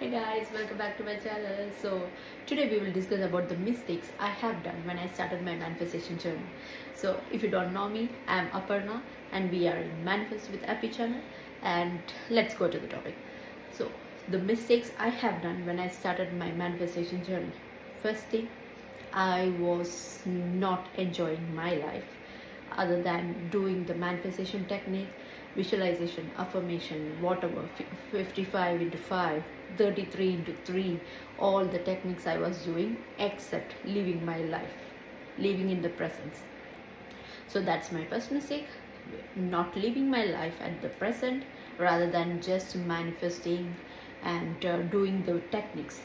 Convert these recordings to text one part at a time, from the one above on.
Hey guys, welcome back to my channel. So today we will discuss about the mistakes I have done when I started my manifestation journey. So if you don't know me, I am Aparna and we are in Manifest with Appy channel, and let's go to the topic. So the mistakes I have done when I started my manifestation journey. First thing, I was not enjoying my life other than doing the manifestation technique, visualization, affirmation, whatever, 55 into 5, 33 into 3, all the techniques I was doing except living my life, living in the presence. So that's my first mistake, not living my life at the present rather than just manifesting and doing the techniques.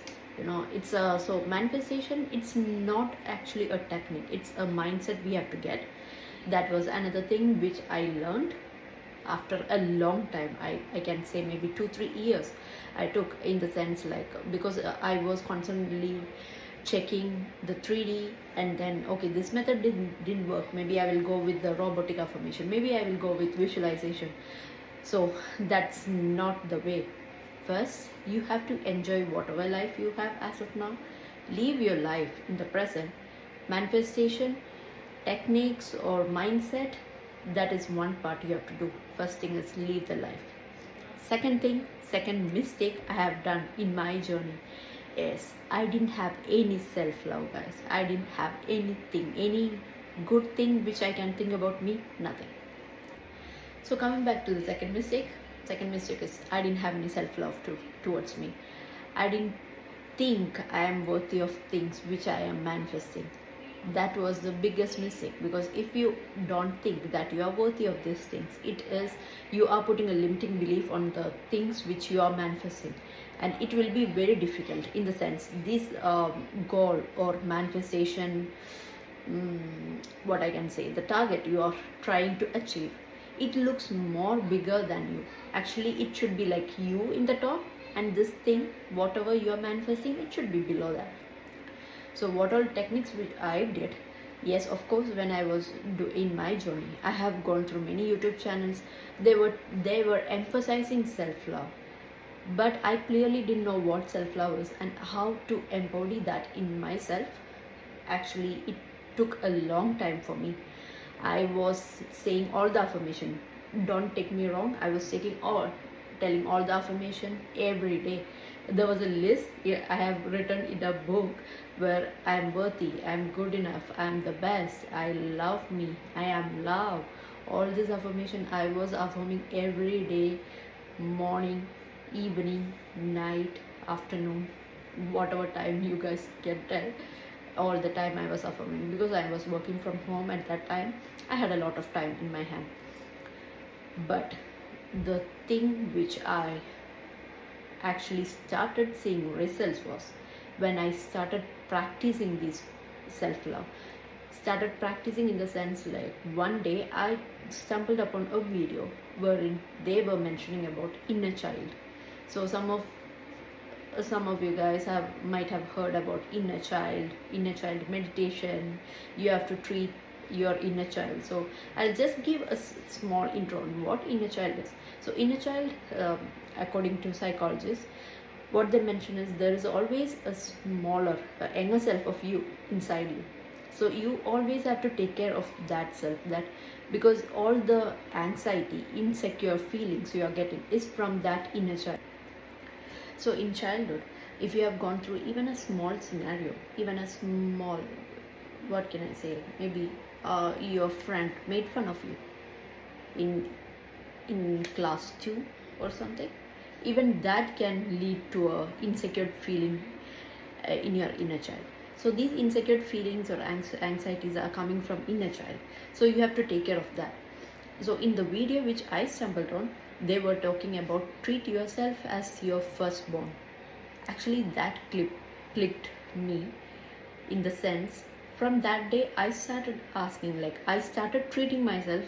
It's so manifestation, it's not actually a technique, it's a mindset we have to get. That was another thing which I learned after a long time. I can say maybe 2-3 years I took, in the sense like, because I was constantly checking the 3D, and then okay, this method didn't work, maybe I will go with the robotic affirmation, maybe I will go with visualization. So that's not the way. First, you have to enjoy whatever life you have as of now. Live your life in the present. Manifestation techniques or mindset, that is one part you have to do. First thing is live the life. Second mistake I have done in my journey is I didn't have any self-love, guys. I didn't have anything, any good thing which I can think about me, nothing. So coming back to the second mistake is I didn't have any self-love towards me. I didn't think I am worthy of things which I am manifesting. That was the biggest mistake, because if you don't think that you are worthy of these things, it is you are putting a limiting belief on the things which you are manifesting, and it will be very difficult, in the sense this goal or manifestation, what I can say, the target you are trying to achieve, it looks more bigger than you. Actually, it should be like you in the top, and this thing, whatever you are manifesting, it should be below that. So what all techniques which I did? Yes, of course, when I was in my journey, I have gone through many YouTube channels. They were emphasizing self-love, but I clearly didn't know what self-love is and how to embody that in myself. Actually, it took a long time for me. I was saying all the affirmation. Don't take me wrong. I was telling all the affirmation every day. There was a list. Yeah, I have written in a book where I am worthy, I am good enough, I am the best, I love me, I am love. All this affirmation I was affirming every day, morning, evening, night, afternoon, whatever time you guys can tell. All the time I was affirming, because I was working from home at that time. I had a lot of time in my hand. But the thing which I actually started seeing results was when I started practicing this self-love. Started practicing in the sense like, one day I stumbled upon a video wherein they were mentioning about inner child. So some of you guys might have heard about inner child meditation. You have to treat your inner child. So I'll just give a small intro on what inner child is. So inner child, according to psychologists, what they mention is there is always a smaller, a younger self of you inside you. So you always have to take care of that self, that because all the anxiety, insecure feelings you are getting is from that inner child. So in childhood, if you have gone through even a small scenario, even a small, what can I say, maybe your friend made fun of you in class 2 or something, even that can lead to a insecure feeling in your inner child. So these insecure feelings or anxieties are coming from inner child. So you have to take care of that. So in the video which I stumbled on, they were talking about treat yourself as your firstborn. Actually, that clip clicked me, in the sense, from that day I started asking, like, I started treating myself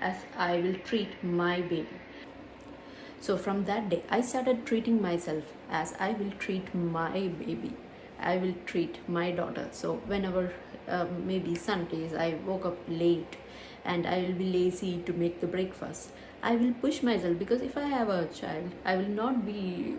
as I will treat my baby. So from that day I started treating myself as I will treat my baby, I will treat my daughter. So whenever maybe Sundays I woke up late and I will be lazy to make the breakfast, I will push myself, because if I have a child, I will not be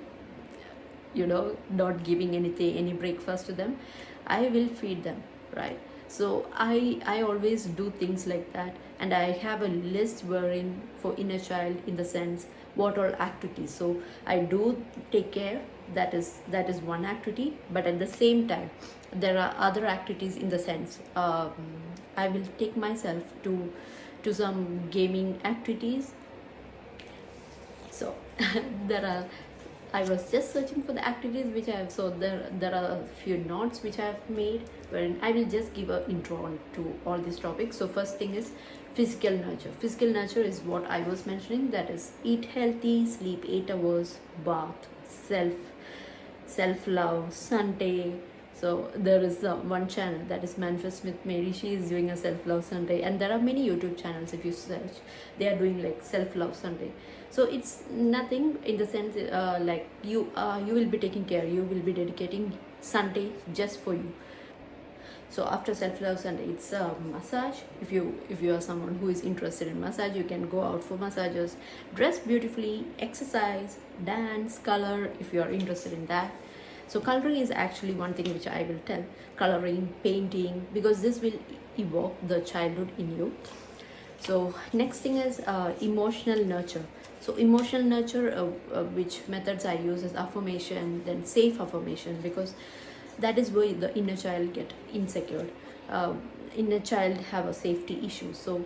not giving anything, any breakfast to them, I will feed them, right? So I always do things like that, and I have a list wherein for inner child, in the sense what all activities. So I do take care. That is one activity, but at the same time there are other activities, in the sense I will take myself to some gaming activities. So there are, I was just searching for the activities which I have. So there are a few notes which I have made, wherein I will just give an intro on to all these topics. So first thing is physical nurture. Physical nurture is what I was mentioning. That is, eat healthy, sleep 8 hours, bath, self love, Sunday. So there is one channel, that is Manifest with Mary. She is doing a self love Sunday, and there are many YouTube channels. If you search, they are doing like self love Sunday. So it's nothing, in the sense like you will be taking care. You will be dedicating Sunday just for you. So after self-love Sunday, it's a massage. If you are someone who is interested in massage, you can go out for massages, dress beautifully, exercise, dance, color, if you are interested in that. So coloring is actually one thing which I will tell. Coloring, painting, because this will evoke the childhood in you. So next thing is emotional nurture. So emotional nurture, which methods I use is affirmation, then safe affirmation, because that is where the inner child get insecure. Inner child have a safety issue. So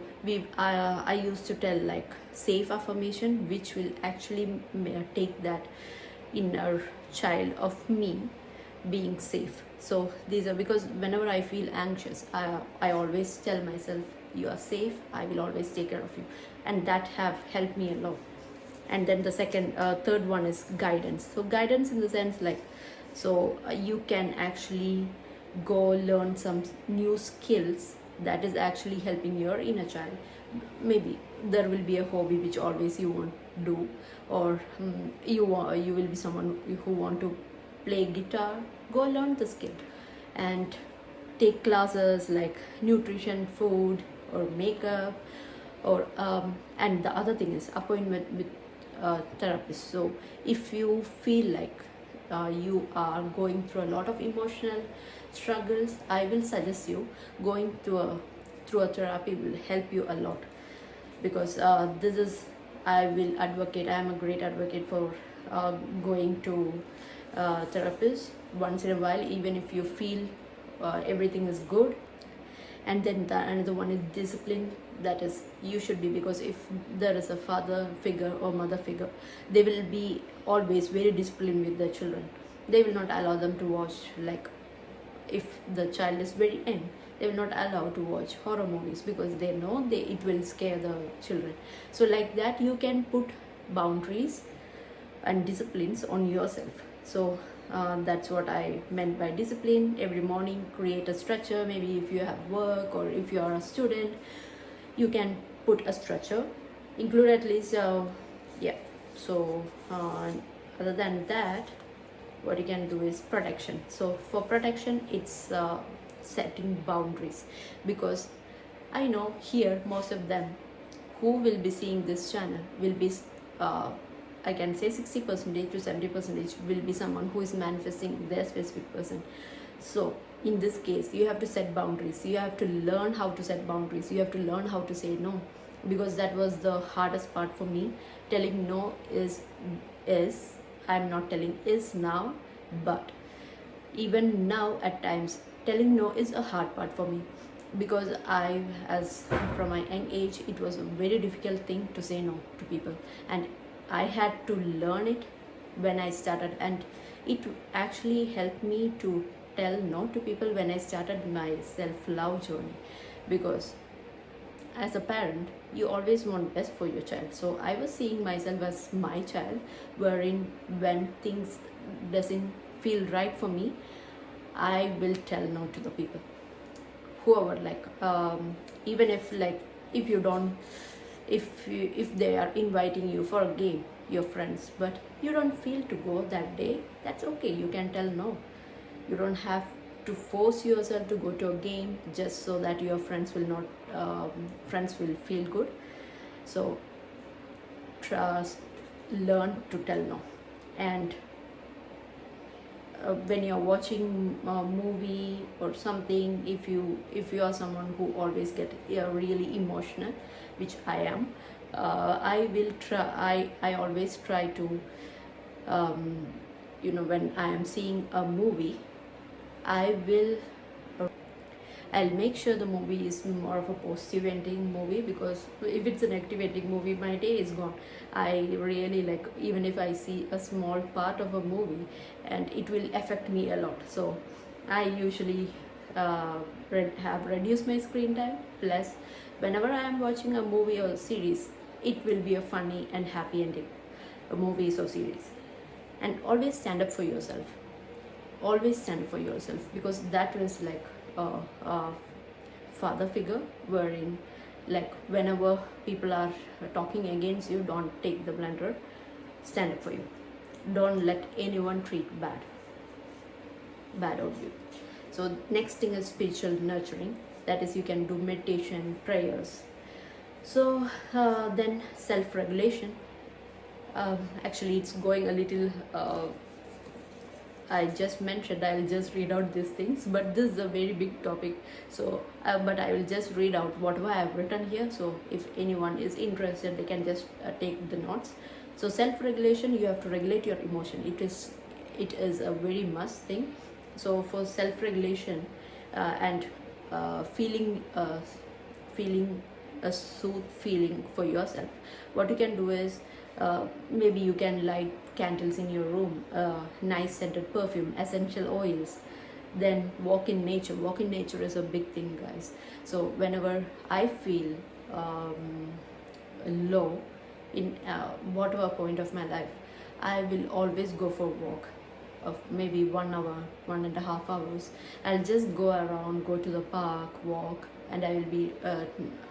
I used to tell like safe affirmation, which will actually take that inner child of me being safe. So these are, because whenever I feel anxious, I always tell myself, you are safe, I will always take care of you, and that have helped me a lot. And then the third one is guidance. So guidance in the sense like, so you can actually go learn some new skills that is actually helping your inner child. Maybe there will be a hobby which always you want to do, or you will be someone who want to play guitar. Go learn the skill and take classes like nutrition, food, or makeup, or and the other thing is appointment with therapist. So if you feel like you are going through a lot of emotional struggles, I will suggest you going through a therapy will help you a lot, because this is, I will advocate, I am a great advocate for going to therapist once in a while, even if you feel everything is good. And then another one is discipline. That is, you should be, because if there is a father figure or mother figure, they will be always very disciplined with their children. They will not allow them to watch, like if the child is very young, they will not allow to watch horror movies, because they know it will scare the children. So like that, you can put boundaries and disciplines on yourself. So that's what I meant by discipline. Every morning create a structure. Maybe if you have work, or if you are a student, you can put a structure, include at least yeah. So other than that, what you can do is protection. So for protection, it's setting boundaries, because I know here most of them who will be seeing this channel will be I can say 60% to 70% will be someone who is manifesting their specific person. So in this case, you have to set boundaries. You have to learn how to set boundaries. You have to learn how to say no, because that was the hardest part for me. Telling no is I'm not telling is now, but even now at times telling no is a hard part for me, because as from my young age, it was a very difficult thing to say no to people, and I had to learn it when I started, and it actually helped me to tell no to people when I started my self-love journey. Because as a parent, you always want best for your child. So I was seeing myself as my child, wherein when things doesn't feel right for me, I will tell no to the people, whoever, like even if like if you don't if they are inviting you for a game, your friends, but you don't feel to go that day, that's okay, you can tell no. You don't have to force yourself to go to a game just so that your friends will feel good. So trust, learn to tell no. And when you're watching a movie or something, if you are someone who always get really emotional, which I am, I always try to, um, when I am seeing a movie, I will I'll make sure the movie is more of a positive ending movie, because if it's a negative ending movie, my day is gone. I really like, even if I see a small part of a movie, and it will affect me a lot. So I usually have reduced my screen time. Plus, whenever I am watching a movie or series, it will be a funny and happy ending, a movies or series. And always stand up for yourself. Always stand up for yourself, because that is like a father figure, wherein, like, whenever people are talking against you, don't take the blunder. Stand up for you. Don't let anyone treat bad of you. So next thing is spiritual nurturing. That is, you can do meditation, prayers. So then self-regulation. Actually, it's going a little I just mentioned, I'll just read out these things, but this is a very big topic. So but I will just read out whatever I have written here, so if anyone is interested, they can just take the notes. So self-regulation, you have to regulate your emotion. It is a very must thing. So for self-regulation, and feeling a soothe feeling for yourself, what you can do is, maybe you can light candles in your room, nice scented perfume, essential oils, then walk in nature. Walk in nature is a big thing, guys. So whenever I feel low in whatever point of my life, I will always go for a walk of maybe 1 hour, 1.5 hours. I'll just go around, go to the park, walk, and I will be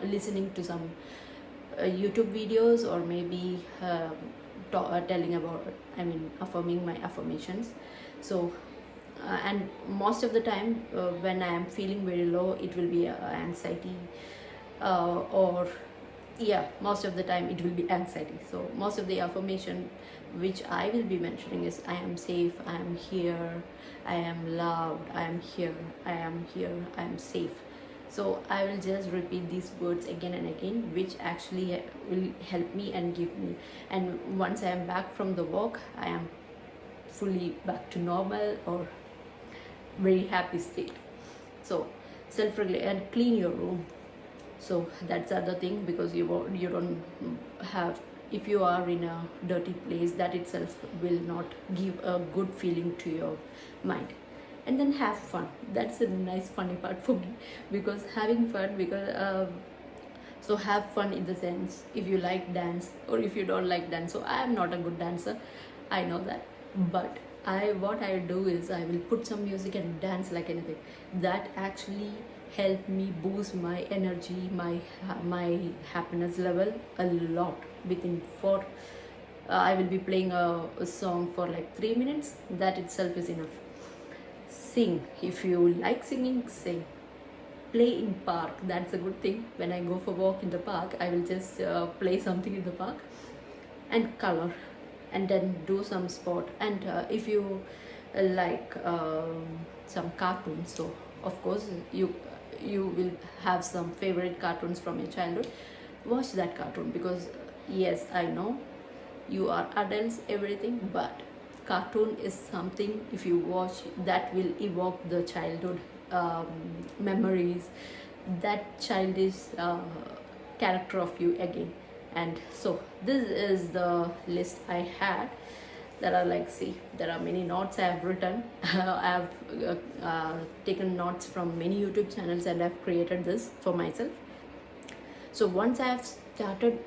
listening to some YouTube videos, or maybe telling about, affirming my affirmations. So and most of the time, when I am feeling very low, it will be anxiety, or yeah, most of the time it will be anxiety. So most of the affirmation which I will be mentioning is, I am safe, I am here, I am loved, I am here, I am here, I am safe. So I will just repeat these words again and again, which actually will help me and give me. And once I am back from the walk, I am fully back to normal or very happy state. So self-regulate and clean your room. So that's the other thing, because you don't have, if you are in a dirty place, that itself will not give a good feeling to your mind. And then have fun. That's a nice funny part for me, because having fun, because so have fun in the sense, if you like dance or if you don't like dance. So I am not a good dancer, I know that, but what I do is, I will put some music and dance like anything. That actually help me boost my energy, my happiness level a lot. Within 4 I will be playing a song for like 3 minutes. That itself is enough. Sing. If you like singing, sing. Play in park. That's a good thing. When I go for walk in the park, I will just play something in the park. And color, and then do some sport. And if you like some cartoons, so of course you will have some favorite cartoons from your childhood. Watch that cartoon, because yes, I know you are adults, everything, but cartoon is something, if you watch, that will evoke the childhood memories, that childish character of you again. And so this is the list I had. There are, like, see, there are many notes I have written. I have taken notes from many YouTube channels, and I've created this for myself. So once I have started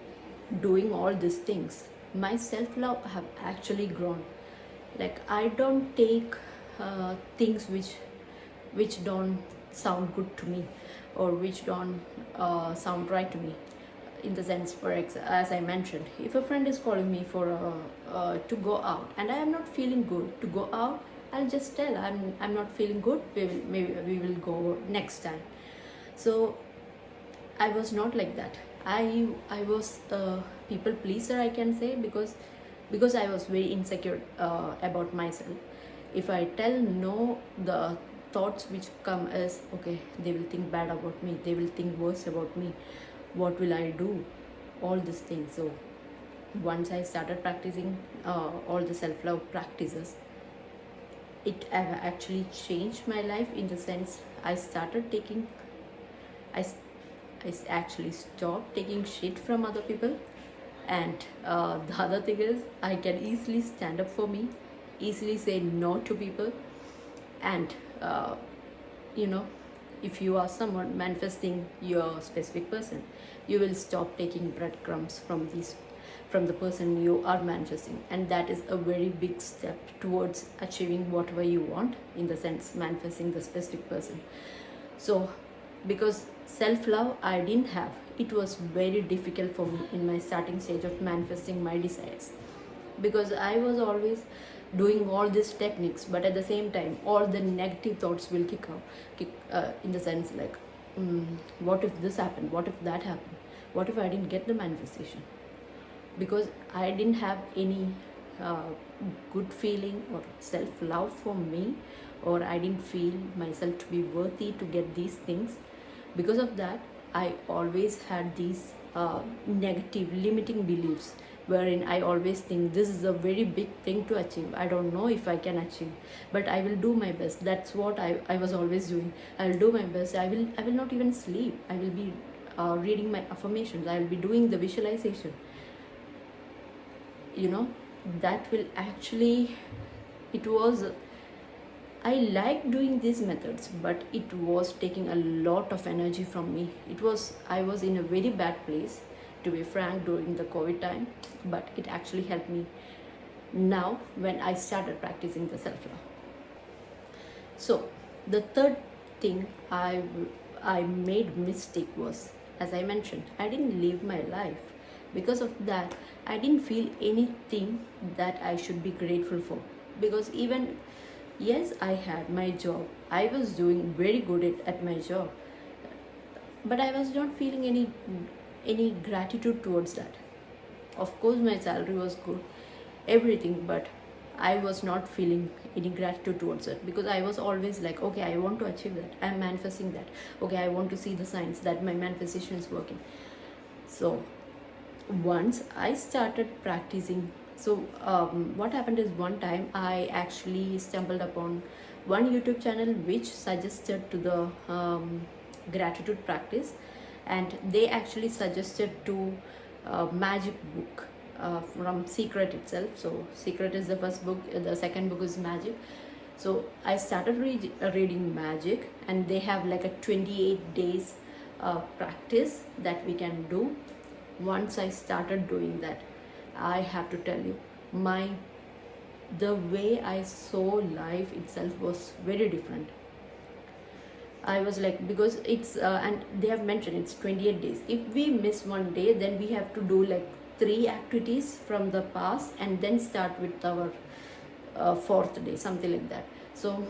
doing all these things, my self-love have actually grown. Like, I don't take things which don't sound good to me, or which don't sound right to me. In the sense, as I mentioned, if a friend is calling me for to go out, and I am not feeling good to go out, I'll just tell, I'm not feeling good, maybe we will go next time. So I was not like that. I was a people pleaser, I can say, because I was very insecure about myself. If I tell no, the thoughts which come is, okay, they will think bad about me, they will think worse about me, what will I do, all these things. So once I started practicing all the self-love practices, it actually changed my life, in the sense I started taking, I, I actually stopped taking shit from other people. And the other thing is, I can easily stand up for me, easily say no to people. And you know, if you are someone manifesting your specific person, you will stop taking breadcrumbs from the person you are manifesting, and that is a very big step towards achieving whatever you want, in the sense manifesting the specific person. So because self-love I didn't have, it was very difficult for me in my starting stage of manifesting my desires, because I was always doing all these techniques, but at the same time all the negative thoughts will in the sense like, what if this happened, what if that happened, what if I didn't get the manifestation, because I didn't have any uh, good feeling or self-love for me, or I didn't feel myself to be worthy to get these things. Because of that, I always had these negative limiting beliefs, wherein I always think this is a very big thing to achieve, I don't know if I can achieve, but I will do my best. That's what I was always doing. I will do my best. I will not even sleep. I will be reading my affirmations, I will be doing the visualization. You know, that will actually, it was, I like doing these methods, but it was taking a lot of energy from me. I was in a very bad place, to be frank, during the COVID time, but it actually helped me now when I started practicing the self-love. So the third thing I made mistake was, as I mentioned, I didn't live my life. Because of that, I didn't feel anything that I should be grateful for. Because even, yes, I had my job, I was doing very good at my job, but I was not feeling any gratitude towards that. Of course my salary was good, everything, but I was not feeling any gratitude towards it, because I was always like, okay, I want to achieve that, I'm manifesting that, okay, I want to see the signs that my manifestation is working. So once I started practicing, so what happened is, one time I actually stumbled upon one YouTube channel which suggested to the gratitude practice, and they actually suggested to magic book from Secret itself. So Secret is the first book, the second book is Magic. So I started reading Magic, and they have like a 28 days practice that we can do. Once I started doing that, I have to tell you, the way I saw life itself was very different. I was like, because it's and they have mentioned it's 28 days. If we miss one day, then we have to do like 3 activities from the past and then start with our 4th day, something like that. So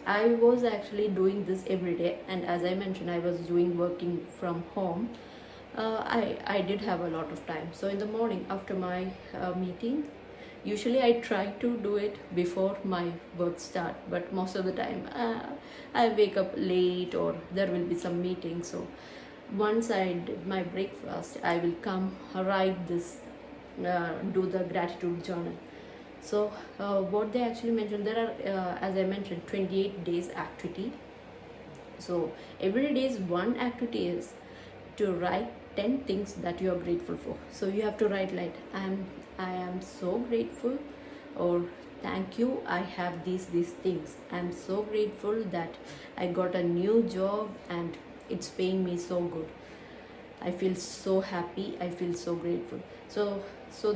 I was actually doing this every day, and as I mentioned, I was working from home. I did have a lot of time. So in the morning after my meeting, usually I try to do it before my work start, but most of the time I wake up late or there will be some meeting. So once I did my breakfast, I will come write this, do the gratitude journal. So what they actually mentioned, there are as I mentioned, 28 days activity. So every day is one activity is to write 10 things that you are grateful for. So you have to write like, I am so grateful, or thank you, I have these things. I'm so grateful that I got a new job and it's paying me so good. I feel so happy, I feel so grateful. So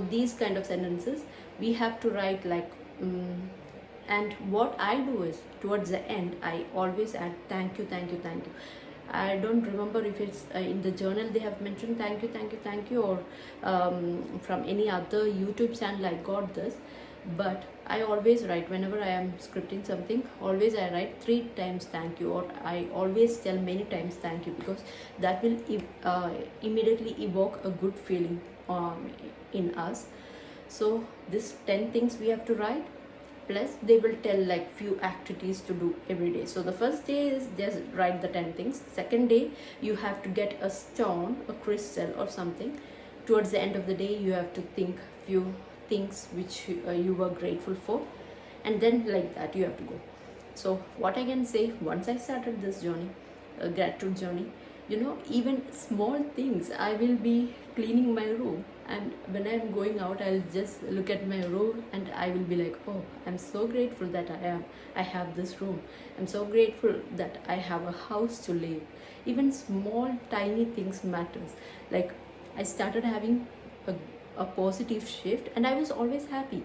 these kind of sentences we have to write like, and what I do is, towards the end I always add thank you, thank you, thank you. I don't remember if it's in the journal they have mentioned thank you, thank you, thank you, or from any other YouTube channel I got this. But I always write, whenever I am scripting something, always I write 3 times thank you, or I always tell many times thank you, because that will immediately evoke a good feeling in us. So this 10 things we have to write, Plus they will tell like few activities to do every day. So the first day is just write the 10 things. Second day you have to get a stone, a crystal or something. Towards the end of the day you have to think few things which you were grateful for, and then like that you have to go. So what I can say, once I started this journey, a gratitude journey, even small things, I will be cleaning my room, and when I'm going out I'll just look at my room and I will be like, oh, I'm so grateful that I have this room. I'm so grateful that I have a house to live. Even small tiny things matters. Like I started having a positive shift, and I was always happy.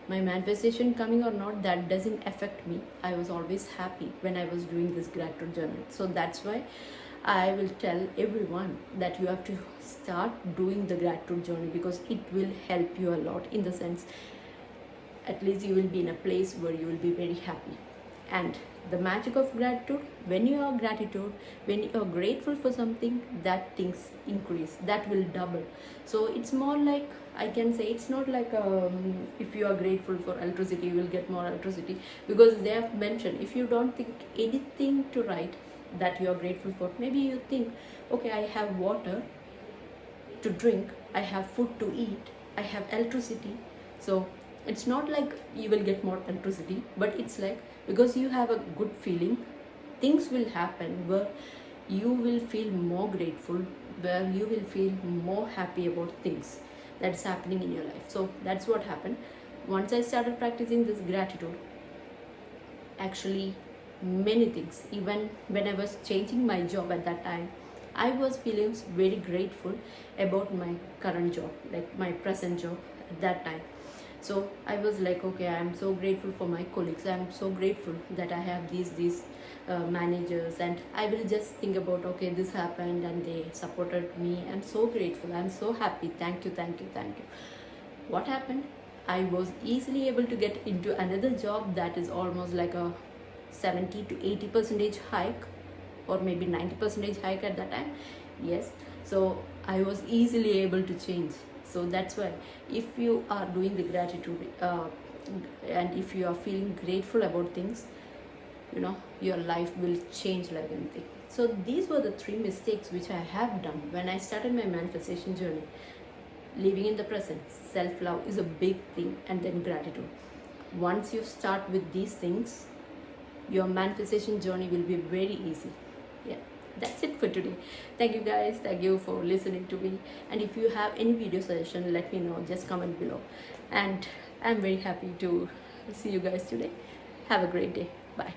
My manifestation coming or not, that doesn't affect me. I was always happy when I was doing this gratitude journal. So that's why I will tell everyone that you have to start doing the gratitude journey, because it will help you a lot. In the sense, at least you will be in a place where you will be very happy. And the magic of gratitude, when you are gratitude, when you are grateful for something, that things increase, that will double. So it's more like, I can say, it's not like if you are grateful for electricity you will get more electricity, because they have mentioned, if you don't think anything to write that you are grateful for, maybe you think, okay, I have water to drink, I have food to eat, I have electricity. So it's not like you will get more electricity, but it's like, because you have a good feeling, things will happen where you will feel more grateful, where you will feel more happy about things that's happening in your life. So that's what happened. Once I started practicing this gratitude, actually many things, even when I was changing my job at that time, I was feeling very grateful about my current job, like my present job at that time. So I was like, okay, I am so grateful for my colleagues, I am so grateful that I have these managers, and I will just think about, okay, this happened and they supported me, I'm so grateful, I'm so happy, thank you, thank you, thank you. What happened? I was easily able to get into another job that is almost like a 70 to 80% hike, or maybe 90% hike at that time. Yes, so I was easily able to change. So that's why, if you are doing the gratitude and if you are feeling grateful about things, your life will change like anything. So these were the 3 mistakes which I have done when I started my manifestation journey. Living in the present, self-love is a big thing, and then gratitude. Once you start with these things, your manifestation journey will be very easy. Yeah, that's it for today. Thank you guys, thank you for listening to me, and if you have any video suggestion, let me know, just comment below. And I'm very happy to see you guys today. Have a great day. Bye.